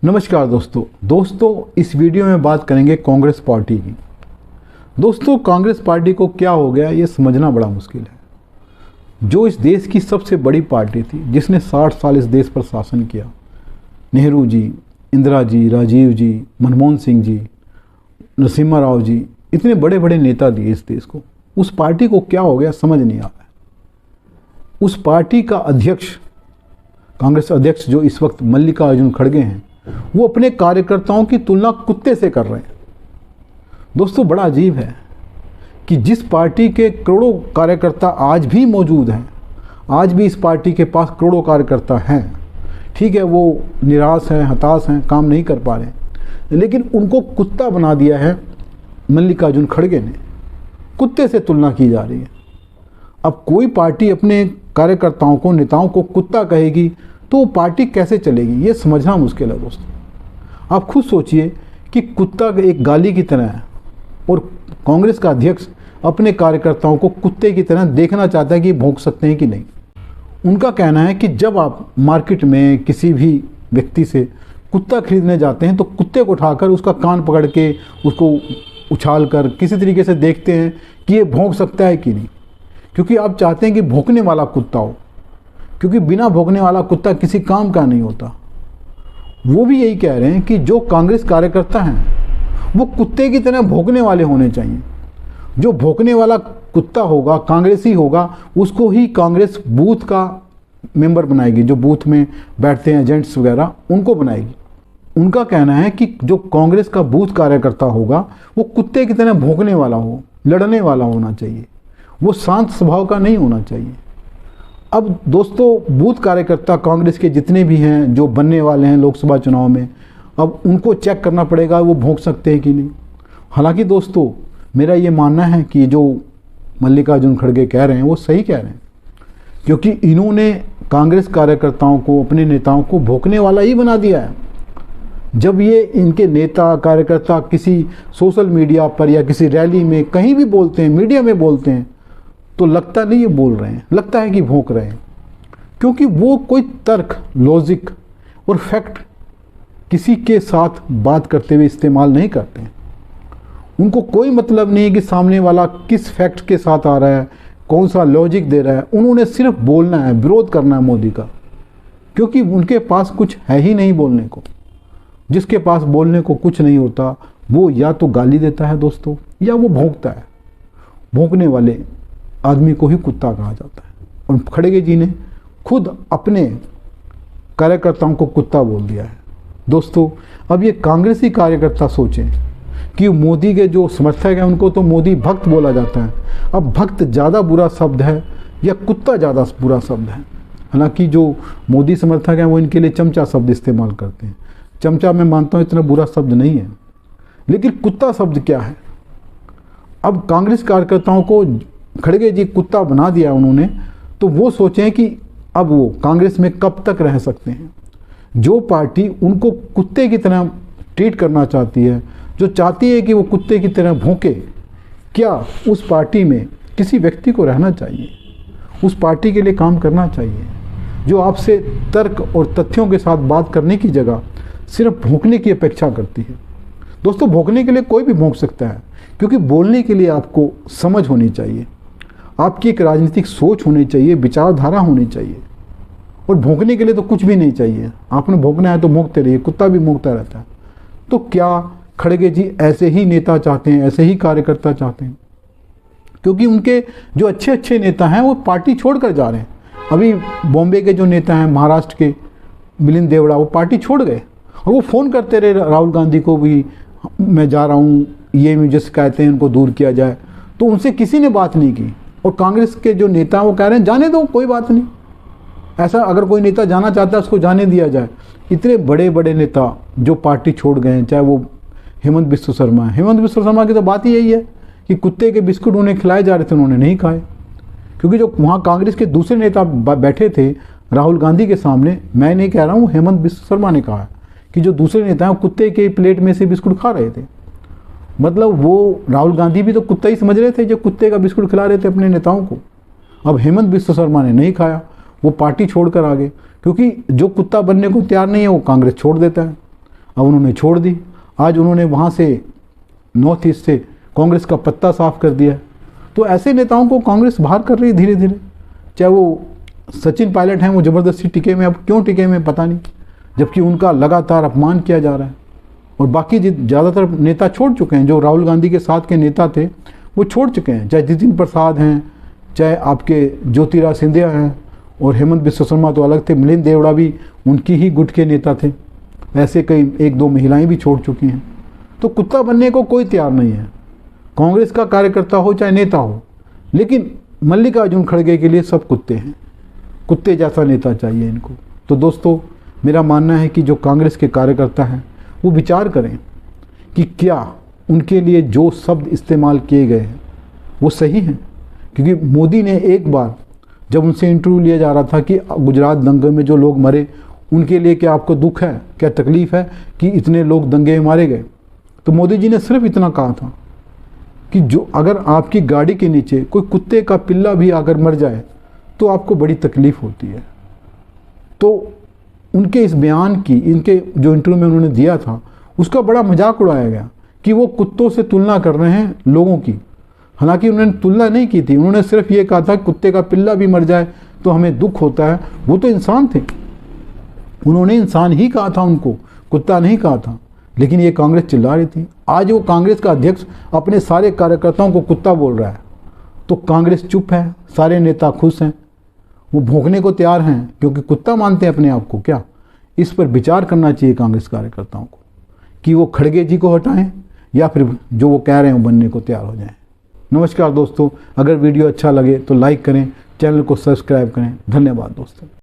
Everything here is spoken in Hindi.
नमस्कार दोस्तों इस वीडियो में बात करेंगे कांग्रेस पार्टी की। दोस्तों, कांग्रेस पार्टी को क्या हो गया ये समझना बड़ा मुश्किल है। जो इस देश की सबसे बड़ी पार्टी थी, जिसने 60 साल इस देश पर शासन किया, नेहरू जी, इंदिरा जी, राजीव जी, मनमोहन सिंह जी, नरसिम्हा राव जी, इतने बड़े बड़े नेता दिए इस देश को, उस पार्टी को क्या हो गया समझ नहीं आ रहा है। उस पार्टी का अध्यक्ष, कांग्रेस अध्यक्ष जो इस वक्त मल्लिकार्जुन खड़गे हैं, वो अपने कार्यकर्ताओं की तुलना कुत्ते से कर रहे हैं। दोस्तों, बड़ा अजीब है कि जिस पार्टी के करोड़ों कार्यकर्ता आज भी मौजूद हैं, आज भी इस पार्टी के पास करोड़ों कार्यकर्ता हैं, ठीक है, वो निराश हैं, हताश हैं, काम नहीं कर पा रहे हैं, लेकिन उनको कुत्ता बना दिया है मल्लिकार्जुन खड़गे ने। कुत्ते से तुलना की जा रही है। अब कोई पार्टी अपने कार्यकर्ताओं को, नेताओं को कुत्ता कहेगी तो वो पार्टी कैसे चलेगी, ये समझना मुश्किल है। दोस्तों, आप खुद सोचिए कि कुत्ता एक गाली की तरह है और कांग्रेस का अध्यक्ष अपने कार्यकर्ताओं को कुत्ते की तरह देखना चाहता है कि भौंक सकते हैं कि नहीं। उनका कहना है कि जब आप मार्केट में किसी भी व्यक्ति से कुत्ता खरीदने जाते हैं तो कुत्ते को उठाकर उसका कान पकड़ के उसको उछाल कर किसी तरीके से देखते हैं कि ये भौंक सकता है कि नहीं, क्योंकि आप चाहते हैं कि भौंकने वाला कुत्ता हो, क्योंकि बिना भौंकने वाला कुत्ता किसी काम का नहीं होता। वो भी यही कह रहे हैं कि जो कांग्रेस कार्यकर्ता हैं वो कुत्ते की तरह भौंकने वाले होने चाहिए। जो भौंकने वाला कुत्ता होगा, कांग्रेसी होगा, उसको ही कांग्रेस बूथ का मेंबर बनाएगी। जो बूथ में बैठते हैं एजेंट्स वगैरह, उनको बनाएगी। उनका कहना है कि जो कांग्रेस का बूथ कार्यकर्ता होगा वो कुत्ते की तरह भौंकने वाला हो, लड़ने वाला होना चाहिए, वो शांत स्वभाव का नहीं होना चाहिए। अब दोस्तों, बूथ कार्यकर्ता कांग्रेस के जितने भी हैं, जो बनने वाले हैं लोकसभा चुनाव में, अब उनको चेक करना पड़ेगा वो भौंक सकते हैं कि नहीं। हालांकि दोस्तों, मेरा ये मानना है कि जो मल्लिकार्जुन खड़गे कह रहे हैं वो सही कह रहे हैं, क्योंकि इन्होंने कांग्रेस कार्यकर्ताओं को, अपने नेताओं को भौंकने वाला ही बना दिया है। जब ये इनके नेता कार्यकर्ता किसी सोशल मीडिया पर या किसी रैली में कहीं भी बोलते हैं, मीडिया में बोलते हैं, तो लगता नहीं ये बोल रहे हैं, लगता है कि भौंक रहे हैं, क्योंकि वो कोई तर्क, लॉजिक और फैक्ट किसी के साथ बात करते हुए इस्तेमाल नहीं करते हैं। उनको कोई मतलब नहीं है कि सामने वाला किस फैक्ट के साथ आ रहा है, कौन सा लॉजिक दे रहा है। उन्होंने सिर्फ बोलना है, विरोध करना है मोदी का, क्योंकि उनके पास कुछ है ही नहीं बोलने को। जिसके पास बोलने को कुछ नहीं होता वो या तो गाली देता है दोस्तों, या वो भौंकता है। भौंकने वाले आदमी को ही कुत्ता कहा जाता है, और खड़गे जी ने खुद अपने कार्यकर्ताओं को कुत्ता बोल दिया है। दोस्तों, अब ये कांग्रेसी कार्यकर्ता सोचें कि मोदी के जो समर्थक हैं उनको तो मोदी भक्त बोला जाता है। अब भक्त ज़्यादा बुरा शब्द है या कुत्ता ज़्यादा बुरा शब्द है? हालांकि जो मोदी समर्थक हैं वो इनके लिए चमचा शब्द इस्तेमाल करते हैं। चमचा मैं मानता हूँ इतना बुरा शब्द नहीं है, लेकिन कुत्ता शब्द क्या है? अब कांग्रेस कार्यकर्ताओं को खड़गे जी कुत्ता बना दिया उन्होंने, तो वो सोचें कि अब वो कांग्रेस में कब तक रह सकते हैं। जो पार्टी उनको कुत्ते की तरह ट्रीट करना चाहती है, जो चाहती है कि वो कुत्ते की तरह भौंके, क्या उस पार्टी में किसी व्यक्ति को रहना चाहिए? उस पार्टी के लिए काम करना चाहिए जो आपसे तर्क और तथ्यों के साथ बात करने की जगह सिर्फ भौंकने की अपेक्षा करती है। दोस्तों, भौंकने के लिए कोई भी भौंक सकता है, क्योंकि बोलने के लिए आपको समझ होनी चाहिए, आपकी एक राजनीतिक सोच होनी चाहिए, विचारधारा होनी चाहिए, और भौंकने के लिए तो कुछ भी नहीं चाहिए। आपने भौंकना है तो भौंकते रहिए, कुत्ता भी भौंकता रहता है। तो क्या खड़गे जी ऐसे ही नेता चाहते हैं, ऐसे ही कार्यकर्ता चाहते हैं? क्योंकि उनके जो अच्छे अच्छे नेता हैं वो पार्टी छोड़कर जा रहे हैं। अभी बॉम्बे के जो नेता हैं, महाराष्ट्र के मिलिंद देवड़ा, वो पार्टी छोड़ गए, और वो फ़ोन करते रहे राहुल गांधी को भी, मैं जा रहा हूँ, ये मुझे शिकायतें, उनको दूर किया जाए। तो उनसे किसी ने बात नहीं की। और कांग्रेस के जो नेता हैं वो कह रहे हैं जाने दो, कोई बात नहीं, ऐसा अगर कोई नेता जाना चाहता है उसको जाने दिया जाए। इतने बड़े बड़े नेता जो पार्टी छोड़ गए हैं, चाहे वो हेमंत बिस्व शर्मा है। हेमंत बिस्व शर्मा की तो बात ही यही है कि कुत्ते के बिस्कुट उन्हें खिलाए जा रहे थे, उन्होंने नहीं खाए, क्योंकि जो वहाँ कांग्रेस के दूसरे नेता बैठे थे राहुल गांधी के सामने, मैं नहीं कह रहा हूँ, हेमंत बिस्व शर्मा ने कहा कि जो दूसरे नेता हैं कुत्ते के प्लेट में से बिस्कुट खा रहे थे। मतलब वो राहुल गांधी भी तो कुत्ता ही समझ रहे थे जो कुत्ते का बिस्कुट खिला रहे थे अपने नेताओं को। अब हेमंत बिस्व शर्मा ने नहीं खाया, वो पार्टी छोड़कर आ गए, क्योंकि जो कुत्ता बनने को तैयार नहीं है वो कांग्रेस छोड़ देता है। अब उन्होंने छोड़ दी। आज उन्होंने वहाँ से नॉर्थ ईस्ट से कांग्रेस का पत्ता साफ कर दिया। तो ऐसे नेताओं को कांग्रेस बाहर कर रही है धीरे धीरे। चाहे वो सचिन पायलट हैं, वो ज़बरदस्ती टिके में, अब क्यों टिके में पता नहीं, जबकि उनका लगातार अपमान किया जा रहा है। और बाकी ज़्यादातर नेता छोड़ चुके हैं, जो राहुल गांधी के साथ के नेता थे वो छोड़ चुके हैं। चाहे जितिन प्रसाद हैं, चाहे आपके ज्योतिराज सिंधिया हैं, और हेमंत बिस्वा शर्मा तो अलग थे, मिलिंद देवड़ा भी उनकी ही गुट के नेता थे। ऐसे कई 1-2 महिलाएं भी छोड़ चुकी हैं। तो कुत्ता बनने को कोई तैयार नहीं है, कांग्रेस का कार्यकर्ता हो चाहे नेता हो। लेकिन मल्लिकार्जुन खड़गे के लिए सब कुत्ते हैं, कुत्ते जैसा नेता चाहिए इनको। तो दोस्तों, मेरा मानना है कि जो कांग्रेस के कार्यकर्ता हैं वो विचार करें कि क्या उनके लिए जो शब्द इस्तेमाल किए गए हैं वो सही हैं। क्योंकि मोदी ने एक बार जब उनसे इंटरव्यू लिया जा रहा था कि गुजरात दंगे में जो लोग मरे उनके लिए क्या आपको दुख है, क्या तकलीफ़ है कि इतने लोग दंगे में मारे गए, तो मोदी जी ने सिर्फ इतना कहा था कि जो अगर आपकी गाड़ी के नीचे कोई कुत्ते का पिल्ला भी अगर मर जाए तो आपको बड़ी तकलीफ़ होती है। तो उनके इस बयान की, इनके जो इंटरव्यू में उन्होंने दिया था, उसका बड़ा मजाक उड़ाया गया कि वो कुत्तों से तुलना कर रहे हैं लोगों की। हालांकि उन्होंने तुलना नहीं की थी, उन्होंने सिर्फ ये कहा था कुत्ते का पिल्ला भी मर जाए तो हमें दुख होता है। वो तो इंसान थे, उन्होंने इंसान ही कहा था उनको, कुत्ता नहीं कहा था। लेकिन ये कांग्रेस चिल्ला रही थी। आज वो कांग्रेस का अध्यक्ष अपने सारे कार्यकर्ताओं को कुत्ता बोल रहा है तो कांग्रेस चुप है, सारे नेता खुश हैं, वो भौंकने को तैयार हैं क्योंकि कुत्ता मानते हैं अपने आप को। क्या इस पर विचार करना चाहिए कांग्रेस कार्यकर्ताओं को कि वो खड़गे जी को हटाएं या फिर जो वो कह रहे हैं बनने को तैयार हो जाएं। नमस्कार दोस्तों, अगर वीडियो अच्छा लगे तो लाइक करें, चैनल को सब्सक्राइब करें। धन्यवाद दोस्तों।